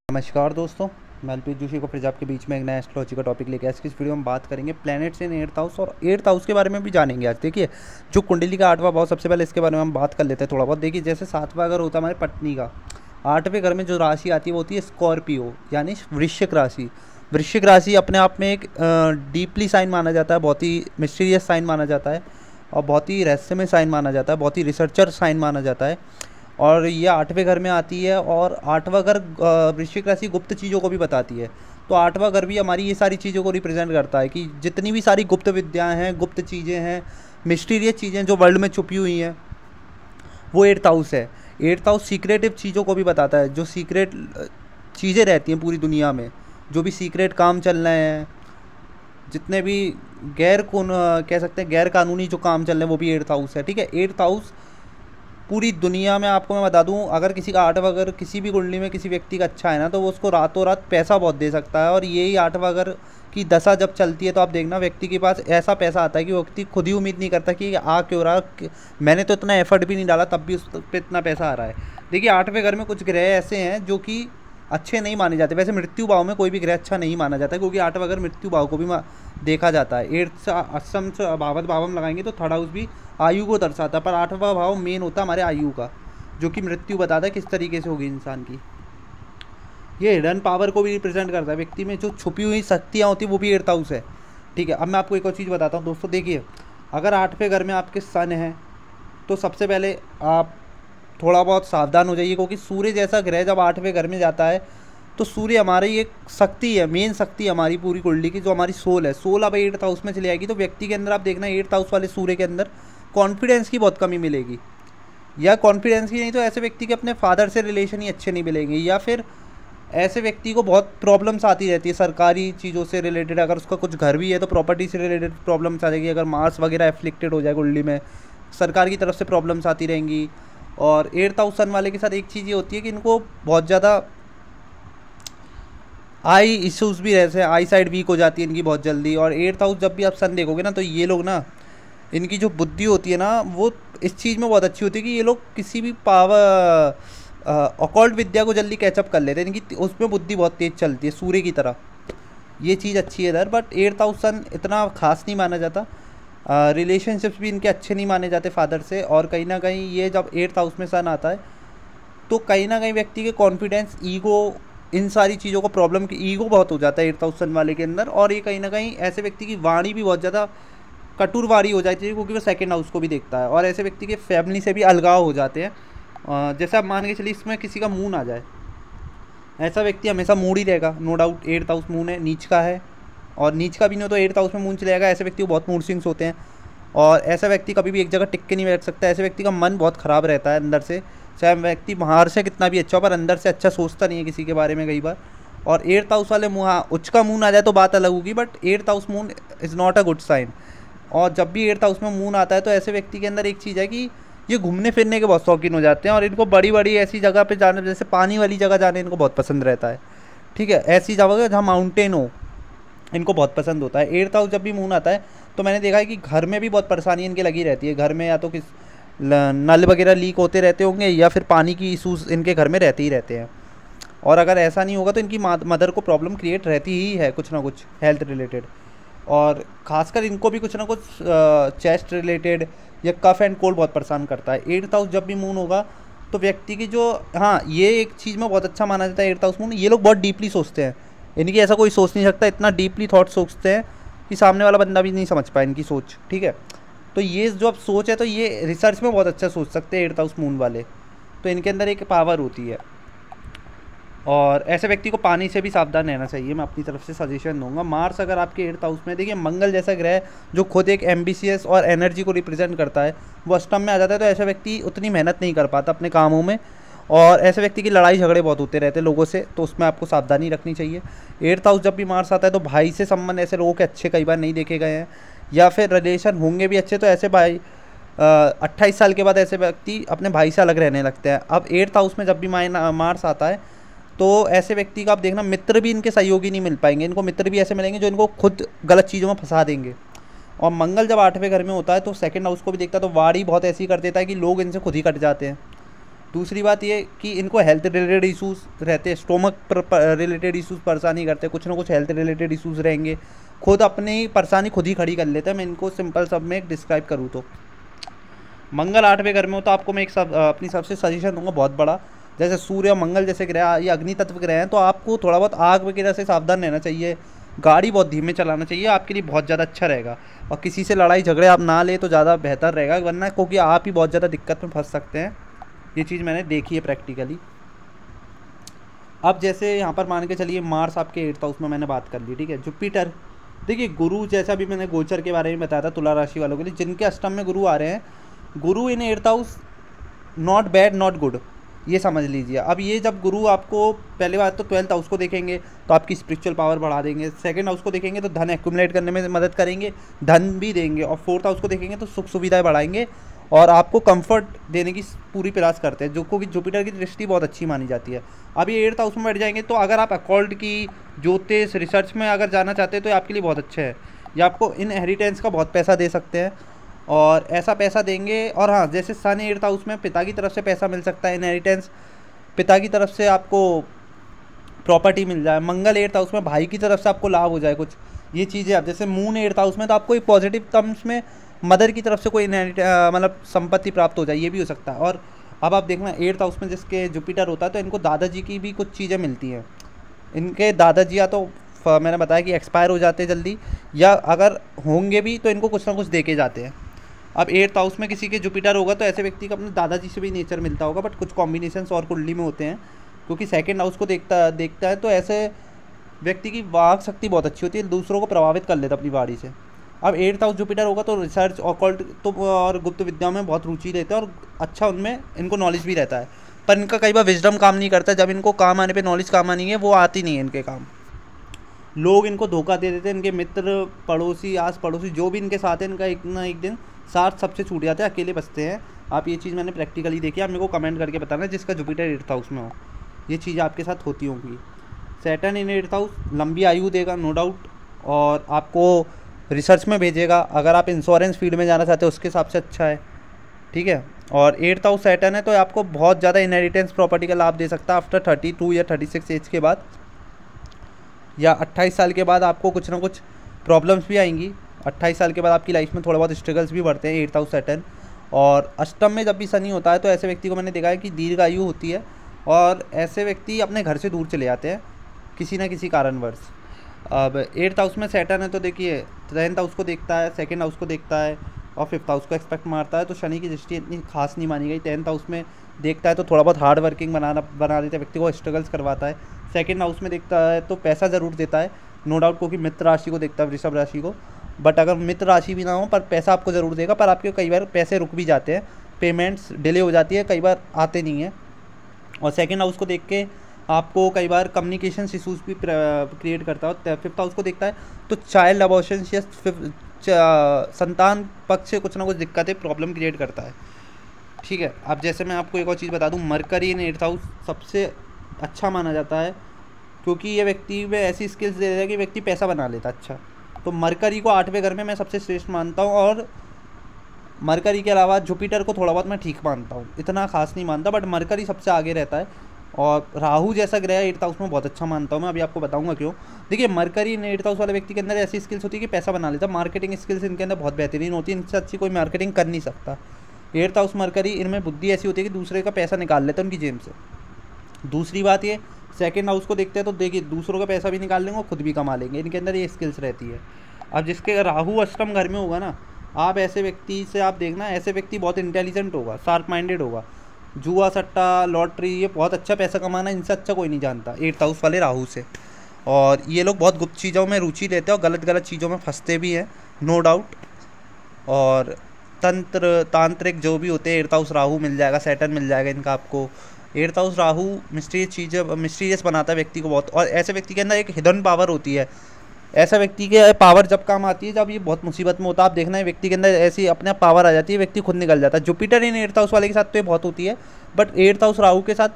नमस्कार दोस्तों, मैं अल्पीत जोशी को फिर आपके बीच में एक नया एस्ट्रोलॉजी का टॉपिक लेके आज की इस वीडियो में बात करेंगे प्लैनेट्स इन एट्थ हाउस और एट्थ हाउस के बारे में भी जानेंगे। आज देखिए, जो कुंडली का आठवां भाव, सबसे पहले इसके बारे में हम बात कर लेते हैं थोड़ा बहुत। देखिए, जैसे सातवां अगर होता है हमारे पत्नी का, आठवें घर में जो राशि आती है वो होती है स्कॉर्पियो यानी वृश्चिक राशि। वृश्चिक राशि अपने आप में एक डीपली साइन माना जाता है, बहुत ही मिस्टीरियस साइन माना जाता है और बहुत ही रहस्यमय साइन माना जाता है, बहुत ही रिसर्चर साइन माना जाता है। और ये आठवें घर में आती है और आठवां घर वृश्चिक राशि गुप्त चीज़ों को भी बताती है। तो आठवां घर भी हमारी ये सारी चीज़ों को रिप्रेजेंट करता है कि जितनी भी सारी गुप्त विद्याएं हैं, गुप्त चीज़ें हैं, मिस्टीरियस चीज़ें जो वर्ल्ड में छुपी हुई हैं, वो एट्थ हाउस है। एट्थ हाउस सीक्रेटिव चीज़ों को भी बताता है, जो सीक्रेट चीज़ें रहती हैं पूरी दुनिया में, जो भी सीक्रेट काम चल रहे हैं, जितने भी कह सकते हैं गैर कानूनी जो काम चल रहे हैं, वो भी एट्थ हाउस है। ठीक है, एट्थ हाउस पूरी दुनिया में, आपको मैं बता दूं, अगर किसी का आठवां घर किसी भी कुंडली में किसी व्यक्ति का अच्छा है ना, तो वो उसको रातों रात पैसा बहुत दे सकता है। और यही आठवां घर की दशा जब चलती है तो आप देखना व्यक्ति के पास ऐसा पैसा आता है कि वो व्यक्ति खुद ही उम्मीद नहीं करता कि आ क्यों रहा, मैंने तो इतना एफर्ट भी नहीं डाला तब भी उस पर इतना पैसा आ रहा है। देखिए, आठवें घर में कुछ ग्रह ऐसे हैं जो कि अच्छे नहीं माने जाते। वैसे मृत्यु भाव में कोई भी ग्रह अच्छा नहीं माना जाता, क्योंकि आठवां घर मृत्यु भाव को भी देखा जाता है। एट्थ अष्टम से भावत भावम लगाएंगे तो थर्ड हाउस भी आयु को दर्शाता है, पर आठवां भाव मेन होता है हमारे आयु का, जो कि मृत्यु बताता है किस तरीके से होगी इंसान की। ये हिडन पावर को भी रिप्रेजेंट करता है, व्यक्ति में जो छुपी हुई शक्तियाँ होती है वो भी एट्थ हाउस है। ठीक है, अब मैं आपको एक और चीज़ बताता हूँ दोस्तों। देखिए, अगर आठवें घर में आपके सन हैं तो सबसे पहले आप थोड़ा बहुत सावधान हो जाइए, क्योंकि सूर्य जैसा ग्रह जब आठवें घर में जाता है तो सूर्य हमारी एक शक्ति है, मेन शक्ति हमारी पूरी कुंडली की, जो हमारी सोल है। सोल अब एट्थ हाउस में चली आएगी तो व्यक्ति के अंदर आप देखना एट्थ हाउस वाले सूर्य के अंदर कॉन्फिडेंस की बहुत कमी मिलेगी, या कॉन्फिडेंस की नहीं तो ऐसे व्यक्ति के अपने फादर से रिलेशन ही अच्छे नहीं मिलेंगे, या फिर ऐसे व्यक्ति को बहुत प्रॉब्लम्स आती रहती है सरकारी चीज़ों से रिलेटेड। अगर उसका कुछ घर भी है तो प्रॉपर्टी से रिलेटेड प्रॉब्लम्स आ जाएगी। अगर मार्स वगैरह एफ्लिक्टेड हो जाए कुंडली में, सरकार की तरफ से प्रॉब्लम्स आती रहेंगी। और एट्थ हाउस सन वाले के साथ एक चीज़ ये होती है कि इनको बहुत ज़्यादा आई इश्यूज़ भी रहते हैं, आई साइड वीक हो जाती है इनकी बहुत जल्दी। और एट्थ हाउस जब भी आप सन देखोगे ना, तो ये लोग ना, इनकी जो बुद्धि होती है ना, वो इस चीज़ में बहुत अच्छी होती है कि ये लोग किसी भी पावर ऑकल्ट विद्या को जल्दी कैचअप कर लेते हैं। इनकी उसमें बुद्धि बहुत तेज़ चलती है सूर्य की तरह, ये चीज़ अच्छी है इधर। बट एट्थ हाउस सन इतना खास नहीं माना जाता, रिलेशनशिप्स भी इनके अच्छे नहीं माने जाते फादर से। और कहीं ना कहीं ये जब एट्थ हाउस में सन आता है तो कहीं ना कहीं व्यक्ति के कॉन्फिडेंस, ईगो, इन सारी चीज़ों को प्रॉब्लम की ईगो बहुत हो जाता है एट्थ हाउस सन वाले के अंदर। और ये कहीं ना कहीं ऐसे व्यक्ति की वाणी भी बहुत ज़्यादा कटुर वाणी हो जाती है, क्योंकि वो सेकंड हाउस को भी देखता है। और ऐसे व्यक्ति के फैमिली से भी अलगाव हो जाते हैं। जैसे आप मान के चलिए इसमें किसी का मून आ जाए, ऐसा व्यक्ति हमेशा मूड ही रहेगा, no doubt. Eighth house moon है, नीच का है, और नीच का भी नहीं हो तो एट्थ हाउस में मून चलेगा। ऐसे व्यक्ति को बहुत मूड स्विंग्स होते हैं और ऐसा व्यक्ति कभी भी एक जगह टिक के नहीं बैठ सकता। ऐसे व्यक्ति का मन बहुत ख़राब रहता है अंदर से, चाहे व्यक्ति बाहर से कितना भी अच्छा हो, पर अंदर से अच्छा सोचता नहीं है किसी के बारे में कई बार। और एट्थ हाउस वाले उच्च का मून आ जाए तो बात अलग होगी, but eighth house moon is not a good sign. और जब भी एट्थ हाउस में मून आता है तो ऐसे व्यक्ति के अंदर एक चीज़ है कि ये घूमने फिरने के बहुत शौकीन हो जाते हैं, और इनको बड़ी बड़ी ऐसी जगह पे जाने, जैसे पानी वाली जगह जाने इनको बहुत पसंद रहता है। ठीक है, ऐसी जगह जहाँ माउंटेन हो इनको बहुत पसंद होता है। एट्थ हाउस जब भी मून आता है तो मैंने देखा है कि घर में भी बहुत परेशानी इनकी लगी रहती है। घर में या तो किस नल वगैरह लीक होते रहते होंगे, या फिर पानी की इशूज़ इनके घर में रहते ही रहते हैं। और अगर ऐसा नहीं होगा तो इनकी मदर को प्रॉब्लम क्रिएट रहती ही है, कुछ ना कुछ हेल्थ रिलेटेड। और ख़ासकर इनको भी कुछ ना कुछ चेस्ट रिलेटेड या कफ एंड कोल्ड बहुत परेशान करता है। एट्थ हाउस जब भी मून होगा तो व्यक्ति की जो, हाँ, ये एक चीज़ में बहुत अच्छा माना जाता है एट्थ हाउस मून, ये लोग बहुत डीपली सोचते हैं। इनकी ऐसा कोई सोच नहीं सकता, इतना डीपली थॉट सोचते हैं कि सामने वाला बंदा भी नहीं समझ पाए इनकी सोच। ठीक है, तो ये जो अब सोच है तो ये रिसर्च में बहुत अच्छा सोच सकते हैं एट्थ हाउस मून वाले, तो इनके अंदर एक पावर होती है। और ऐसे व्यक्ति को पानी से भी सावधान रहना चाहिए, मैं अपनी तरफ से सजेशन दूंगा। मार्स अगर आपके एट्थ हाउस में, देखिए मंगल जैसा ग्रह जो खुद एक एम्बिशियस और एनर्जी को रिप्रेजेंट करता है, वो अष्टम में आ जाता है तो ऐसा व्यक्ति उतनी मेहनत नहीं कर पाता अपने कामों में, और ऐसे व्यक्ति की लड़ाई झगड़े बहुत होते रहते हैं लोगों से, तो उसमें आपको सावधानी रखनी चाहिए। एट्थ हाउस जब भी मार्स आता है तो भाई से संबंध ऐसे लोगों के अच्छे कई बार नहीं देखे गए हैं, या फिर रिलेशन होंगे भी अच्छे तो ऐसे भाई 28 साल के बाद ऐसे व्यक्ति अपने भाई से अलग रहने लगते हैं। अब एट्थ हाउस में जब भी मार्स आता है तो ऐसे व्यक्ति का आप देखना मित्र भी इनके सहयोगी नहीं मिल पाएंगे, इनको मित्र भी ऐसे मिलेंगे जो इनको खुद गलत चीज़ों में फंसा देंगे। और मंगल जब आठवें घर में होता है तो सेकंड हाउस को भी देखता है, तो वाड़ी बहुत ऐसी कर देता है कि लोग इनसे खुद ही कट जाते हैं। दूसरी बात ये कि इनको हेल्थ रिलेटेड इश्यूज रहते हैं, स्टोमक रिलेटेड इश्यूज परेशानी करते हैं, कुछ ना कुछ हेल्थ रिलेटेड इश्यूज रहेंगे, खुद अपनी परेशानी खुद ही खड़ी कर लेते हैं। मैं इनको सिंपल सब में डिस्क्राइब करूँ तो मंगल 8वें घर में हो तो आपको मैं अपनी सबसे सजेशन दूंगा बहुत बड़ा, जैसे सूर्य और मंगल जैसे ग्रह ये अग्नि तत्व ग्रह हैं, तो आपको थोड़ा बहुत आग वगैरह से सावधान रहना चाहिए, गाड़ी बहुत धीमे चलाना चाहिए, आपके लिए बहुत ज़्यादा अच्छा रहेगा। और किसी से लड़ाई झगड़े आप ना ले तो ज़्यादा बेहतर रहेगा, वरना क्योंकि आप ही बहुत ज़्यादा दिक्कत में फंस सकते हैं। ये चीज़ मैंने देखी है प्रैक्टिकली। अब जैसे यहाँ पर मान के चलिए मार्स आपके 8th हाउस में मैंने बात कर ली, ठीक है। जुपिटर, देखिए गुरु, जैसा भी मैंने गोचर के बारे में बताया था तुला राशि वालों के लिए जिनके अष्टम में गुरु आ रहे हैं, गुरु इन 8th house not bad not good, ये समझ लीजिए। अब ये जब गुरु आपको पहले बात तो 12th हाउस को देखेंगे तो आपकी स्पिरिचुअल पावर बढ़ा देंगे, 2nd हाउस को देखेंगे तो धन एक्यूमुलेट करने में मदद करेंगे, धन भी देंगे, और 4th हाउस को देखेंगे तो सुख सुविधाएं बढ़ाएंगे और आपको कंफर्ट देने की पूरी प्रयास करते हैं, जो को जुपिटर की दृष्टि बहुत अच्छी मानी जाती है। अब ये 8th हाउस में बैठ जाएंगे तो अगर आप अकॉल्ट की, ज्योतिष, रिसर्च में अगर जाना चाहते हैं तो ये आपके लिए बहुत अच्छा है। ये आपको इनहेरिटेंस का बहुत पैसा दे सकते हैं और ऐसा पैसा देंगे। और हाँ, जैसे सन 8th हाउस में पिता की तरफ से पैसा मिल सकता है, इनहेरिटेंस, पिता की तरफ से आपको प्रॉपर्टी मिल जाए। मंगल 8th हाउस में भाई की तरफ से आपको लाभ हो जाए कुछ, ये चीज़ें। अब जैसे मून 8th हाउस में तो आपको एक पॉजिटिव टर्म्स में मदर की तरफ से कोई मतलब संपत्ति प्राप्त हो जाए, ये भी हो सकता है। और अब आप देखना 8th हाउस में जिसके जुपिटर होता है तो इनको दादाजी की भी कुछ चीज़ें मिलती हैं। इनके दादाजी या तो मैंने बताया कि एक्सपायर हो जाते हैं जल्दी, या अगर होंगे भी तो इनको कुछ ना कुछ दे के जाते हैं। अब 8th हाउस में किसी के जुपिटर होगा तो ऐसे व्यक्ति को अपने दादाजी से भी नेचर मिलता होगा, बट कुछ कॉम्बिनेशंस और कुंडली में होते हैं, क्योंकि 2nd हाउस को देखता है तो ऐसे व्यक्ति की वाक शक्ति बहुत अच्छी होती है, दूसरों को प्रभावित कर लेता अपनी वाणी से। अब 8th हाउस जुपिटर होगा तो रिसर्च, ऑकल्ट तो और गुप्त विद्याओं में बहुत रुचि रहते हैं और अच्छा उनमें इनको नॉलेज भी रहता है, पर इनका कई बार विजडम काम नहीं करता। जब इनको काम आने पे नॉलेज काम आनी है वो आती नहीं है इनके काम, लोग इनको धोखा दे देते हैं। इनके मित्र, पड़ोसी, आस पड़ोसी जो भी इनके साथ है, इनका एक ना एक दिन साथ सबसे छूट जाते हैं, अकेले बचते हैं। आप ये चीज़ मैंने प्रैक्टिकली देखी है, आप मेरे को कमेंट करके बताना जिसका जुपिटर 8th हाउस में हो, ये चीज़ आपके साथ होती होंगी। सैटर्न इन 8th हाउस लंबी आयु देगा नो डाउट, और आपको रिसर्च में भेजेगा। अगर आप इंश्योरेंस फील्ड में जाना चाहते हो उसके हिसाब से अच्छा है, ठीक है। और 8th हाउस सैटर्न है तो आपको बहुत ज़्यादा इनहेरिटेंस प्रॉपर्टी का लाभ दे सकता है आफ्टर 32 या 36 एज के बाद, या 28 साल के बाद आपको कुछ ना कुछ प्रॉब्लम्स भी आएंगी। 28 साल के बाद आपकी लाइफ में थोड़ा बहुत स्ट्रगल्स भी बढ़ते हैं 8th हाउस सैटर्न। और अष्टम में जब भी शनि होता है तो ऐसे व्यक्ति को मैंने देखा है कि दीर्घ आयु होती है, और ऐसे व्यक्ति अपने घर से दूर चले जाते हैं किसी ना किसी कारणवश। अब 8th हाउस में सैटर्न है तो देखिए 10th हाउस को देखता है, 2nd हाउस को देखता है और 5th हाउस को एक्सपेक्ट मारता है, तो शनि की दृष्टि इतनी खास नहीं मानी गई। 10th हाउस में देखता है तो थोड़ा बहुत हार्ड वर्किंग बना देता है, व्यक्ति को स्ट्रगल्स करवाता है। 2nd हाउस में देखता है तो पैसा ज़रूर देता है नो डाउट, क्योंकि मित्र राशि को देखता है, वृषभ राशि को। बट अगर मित्र राशि भी ना हो पर पैसा आपको ज़रूर देगा, पर आपके कई बार पैसे रुक भी जाते हैं, पेमेंट्स डिले हो जाती है, कई बार आते नहीं हैं। और 2nd हाउस को देख के आपको कई बार कम्युनिकेशन इशूज़ भी क्रिएट करता है। 5th हाउस को देखता है तो चाइल्ड अबॉर्शन या संतान पक्ष से कुछ ना कुछ दिक्कतें, प्रॉब्लम क्रिएट करता है, ठीक है। अब जैसे मैं आपको एक और चीज़ बता दूं, मरकरी इन 8th हाउस सबसे अच्छा माना जाता है, क्योंकि ये व्यक्ति में ऐसी स्किल्स दे देता है कि व्यक्ति पैसा बना लेता है। अच्छा, तो मरकरी को 8वें घर में मैं सबसे श्रेष्ठ मानता हूँ, और मरकरी के अलावा जुपिटर को थोड़ा बहुत मैं ठीक मानता हूँ, इतना खास नहीं मानता, बट मरकरी सबसे आगे रहता है। और राहु जैसा ग्रह 8th हाउस में बहुत अच्छा मानता हूँ मैं, अभी आपको बताऊंगा क्यों। देखिए मरकरी इन 8th हाउस वाले व्यक्ति के अंदर ऐसी स्किल्स होती है कि पैसा बना लेता है, मार्केटिंग स्किल्स इनके अंदर बहुत बेहतरीन होती है, इनसे अच्छी कोई मार्केटिंग कर नहीं सकता। 8th हाउस मरकरी, इनमें बुद्धि ऐसी होती है कि दूसरे का पैसा निकाल लेते हैं उनकी जेब से। दूसरी बात ये, 2nd हाउस को देखते हैं तो देखिए दूसरों का पैसा भी निकाल लेंगे और खुद भी कमा लेंगे, इनके अंदर ये स्किल्स रहती है। अब जिसके राहु अष्टम घर में होगा ना, आप ऐसे व्यक्ति से आप देखना, ऐसे व्यक्ति बहुत इंटेलिजेंट होगा, शार्प माइंडेड होगा। जुआ, सट्टा, लॉटरी, ये बहुत अच्छा पैसा कमाना, इनसे अच्छा कोई नहीं जानता 8th हाउस वाले राहु से। और ये लोग बहुत गुप्त चीज़ों में रुचि लेते हैं और गलत चीज़ों में फंसते भी हैं नो डाउट। और तांत्रिक जो भी होते हैं 8th हाउस राहु मिल जाएगा, सैटर्न मिल जाएगा इनका आपको। 8th हाउस राहु मिस्टीरियस बनाता है व्यक्ति को बहुत, और ऐसे व्यक्ति के अंदर एक हिडन पावर होती है। ऐसा व्यक्ति के पावर जब काम आती है जब ये बहुत मुसीबत में होता है, आप देखना है व्यक्ति के अंदर ऐसी अपने आप पावर आ जाती है, व्यक्ति खुद निकल जाता है। जुपिटर इन 8th हाउस वाले के साथ तो ये बहुत होती है, बट 8th हाउस राहु के साथ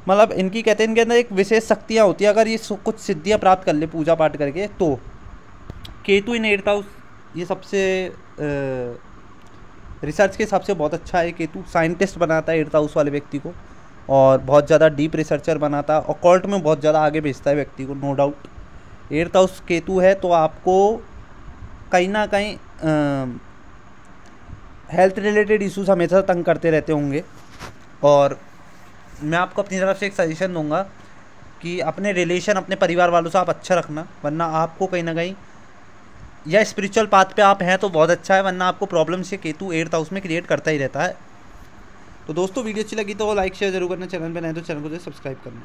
मतलब इनकी कहते हैं इनके अंदर एक विशेष शक्तियाँ होती है, अगर ये कुछ सिद्धियाँ प्राप्त कर ले पूजा पाठ करके तो। केतु इन 8th हाउस, ये सबसे रिसर्च के हिसाब से बहुत अच्छा है केतु। साइंटिस्ट बनाता है 8th हाउस वाले व्यक्ति को, और बहुत ज़्यादा डीप रिसर्चर बनाता है, ऑकल्ट में बहुत ज़्यादा आगे भेजता है व्यक्ति को, no doubt. 8th house Ketu है तो आपको कहीं ना कहीं हेल्थ रिलेटेड इश्यूज हमेशा तंग करते रहते होंगे। और मैं आपको अपनी तरफ से एक सजेशन दूंगा कि अपने रिलेशन अपने परिवार वालों से आप अच्छा रखना, वरना आपको कहीं ना कहीं, या स्पिरिचुअल पाथ पे आप हैं तो बहुत अच्छा है, वरना आपको प्रॉब्लम से केतु 8th हाउस में क्रिएट करता ही रहता है। तो दोस्तों वीडियो अच्छी लगी तो लाइक शेयर जरूर करना, चैनल पे नए तो चैनल को सब्सक्राइब करना।